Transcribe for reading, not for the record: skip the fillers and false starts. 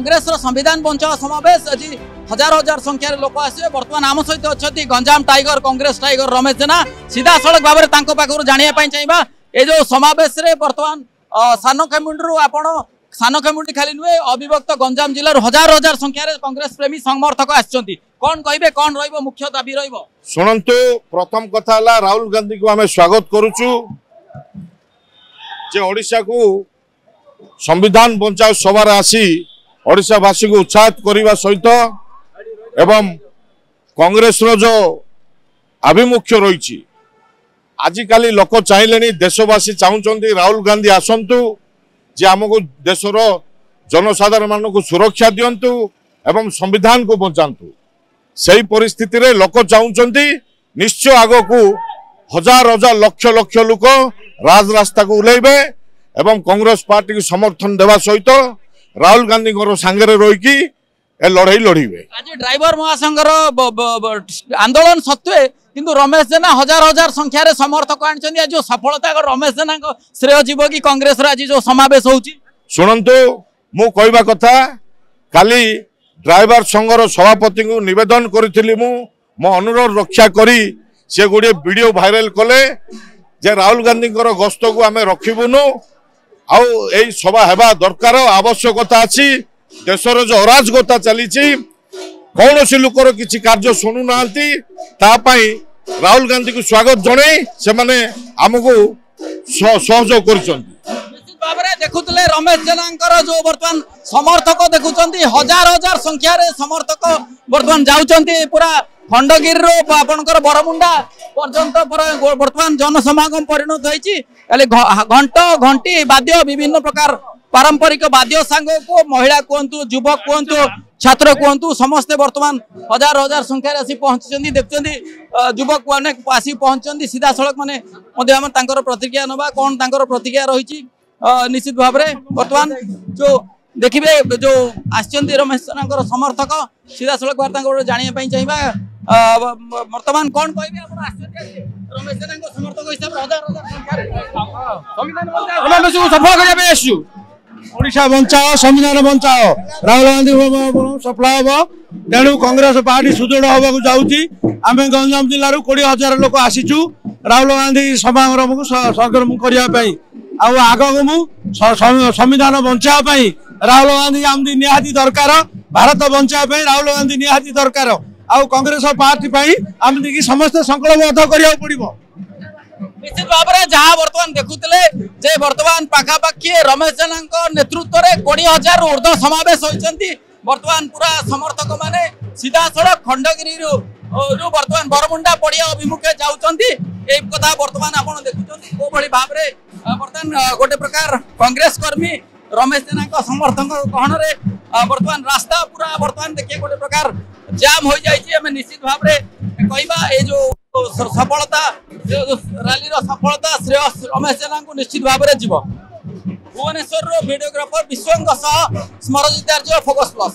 कांग्रेस संविधान बचाओ समावेश आज हजार हजार संख्यार लोक आसे। बर्तमान आम सहित अच्छा गंजाम टाइगर कांग्रेस टाइगर रमेश जेना सीधा सड़क भाव में पाखु जानापी चाहिए ये जो समावेश बर्तमान सानखेमुंडी आपण सानखेमुंडी खाली नुहे अविभक्त गंजाम जिलार हजार हजार संख्यार कांग्रेस प्रेमी समर्थक आसछंती कौन कहिबे कौन रहिबो मुख्य दाबी रहिबो शुणु। प्रथम कथा है राहुल गांधी को आम स्वागत करुचु जे ओडिशा को संविधान बचाओ सभार आसी ओडिशावासी को उत्साहित करने सहित एवं कांग्रेस जो आभिमुख्य रही आजिकाली लोक चाहिए देशवासी चाहते राहुल गांधी आसतु जे आमको देशर जनसाधारण मान को सुरक्षा दिंतु एवं संविधान को बचातु से परिस्थिति रे लोक चाहते निश्चय आग को हजार हजार लक्ष लक्ष लोक राजरास्ता को उलैबे एवं कांग्रेस पार्टी को समर्थन देवा सहित राहुल गांधी सांगे रहीकि ए लड़ाई लड़े। आज ड्राइवर महासंघर आंदोलन सत्वे किंतु रमेश जेना हजार हजार संख्यार समर्थक आनी आज जो सफलता रमेश जेना श्रेय जीव कि कांग्रेस आज जो समावेश होची। शुणु मु कहवा कथा काली ड्राइवर संघर सभापति को निवेदन करी मो अनुरोध रक्षा करी से गोटे वीडियो भाइराल कले जे राहुल गांधी गस्त को आम रखिबुनु आउ ए सभा हेबा दरकार आवश्यकता अच्छी देशर जो अराजकता चली कौन सी लोकर किसी कार्य शुणु ना राहुल गांधी को स्वागत जन से माने आमको सहयोग कर देखुले रमेश जेना जो बर्तमान समर्थक देखुं हजार हजार संख्यार समर्थक बर्तमान जाऊँच पूरा खंडगिरी आपणकर बरमुंडा पर्यंत बर्तमान जनसमागम परिणत होती घंट घंटी वाद्य विभिन्न प्रकार पारंपरिक वाद्य सांग को महिला कहतु युवक कहतु छात्र कहतु समस्ते बर्तमान हजार हजार संख्यार आसी पहुंची देखते युवक मैंने आसी पहुंचती सीधा सड़क मैंने प्रतिक्रिया नवा कौन प्रतिक्रिया रही निश्चित भाव में बर्तमान जो देखिए जो आसचंती रमेश जेना समर्थक सीधा सड़क भाव जानापी चाहिए वर्तमान कौन कहे रमेश जेना समर्थक हिसाब हजार ओडिशा बचाओ संविधान बचाओ राहुल गांधी सफल हम तेणु कांग्रेस पार्टी सुदृढ़ होगा जाऊँगी आम गंजाम जिलूर 20,000 लोक आसीचु राहुल गांधी समागम को संग्राम करने आग को संविधान बचाई राहुल गांधी आमदी निहाती दरकार भारत बचाई राहुल गांधी निहाती दरकार आउ कांग्रेस पार्टी आमदी की समस्त संकल्पबद्ध करिया पड़िबो। निश्चित भाव में जहाँ बर्तमान देखुले जे बर्तमान पाखापाखि रमेश जेना नेतृत्व में 20,000 ऊर्ध समावेश होती बर्तमान पूरा समर्थक माने सीधा सड़क खंडगिरी बर्तमान बरमुंडा पड़िया अभिमुखे जाऊँच कथा बर्तमान आप देखुं कौ भाव में बर्तमान गोटे प्रकार कांग्रेस कर्मी रमेश जेना समर्थक गहन बर्तमान रास्ता पूरा बर्तमान देखिए गोटे प्रकार जाम हो जाए निश्चित भाव में कहवा ये जो सफलता रैली सफलता श्रेय रमेश जेना को निश्चित भाव में जीव। Bhubaneswar videographer Vishwang Smarajit focus plus.